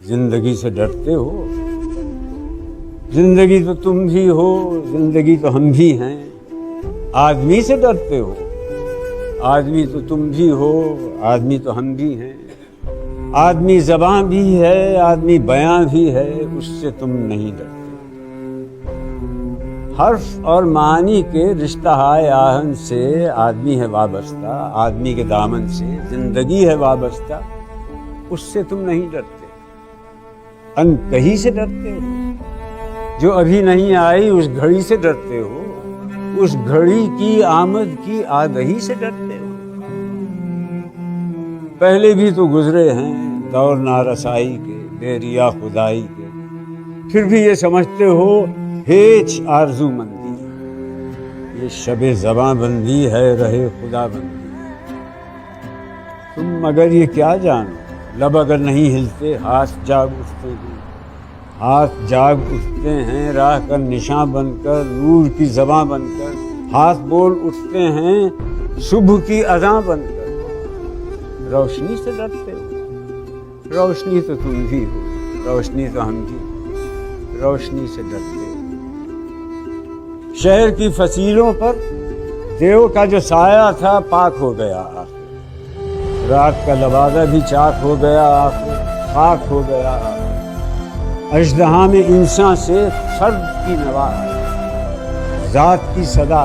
जिंदगी से डरते हो? जिंदगी तो तुम भी हो, जिंदगी तो हम भी हैं। आदमी से डरते हो? आदमी तो तुम भी हो, आदमी तो हम भी हैं। आदमी ज़बां भी है, आदमी बयां भी है, उससे तुम नहीं डरते। हर्फ और मानी के रिश्ता आहन से आदमी है वाबस्ता, आदमी के दामन से जिंदगी है वाबस्ता, उससे तुम नहीं डरते। अनकही से डरते हो? जो अभी नहीं आई उस घड़ी से डरते हो? उस घड़ी की आमद की आगही से डरते हो? पहले भी तो गुजरे हैं दौर नारसाई के, बेरिया खुदाई के, फिर भी ये समझते हो हेच आरज़ूमंदी, ये शबे ज़बां बंदी है रहे खुदा बंदी। तुम मगर ये क्या जानो, लब अगर नहीं हिलते हाथ जाग उठते हैं, हाथ जाग उठते हैं राह का निशां बनकर, नूर की ज़बां बनकर, हाथ बोल उठते हैं सुबह की अज़ां बनकर। रोशनी से डरते हो? रोशनी तो तुम भी हो, रोशनी तो हम भी, रोशनी से डरते हो। शहर की फसीलों पर देव का जो साया था पाक हो गया आखिर, रात का लबादा भी चाक हो गया आखिर, खाक हो गया आखिर। अजदहा में इंसान से फर्द की नवा, जात की सदा,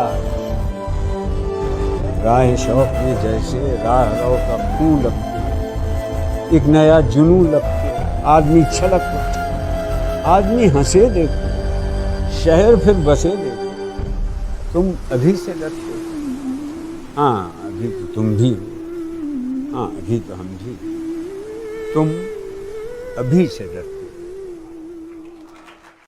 राह शौक में जैसे राह रो का फूल लपके, एक नया जुनून लपके, आदमी छलक उठे, आदमी हंसे देखो, शहर फिर बसे देखो। तुम अभी से डरते हो? हाँ अभी तो तुम भी हो, हाँ अभी तो हम भी, तुम अभी से डरते हो।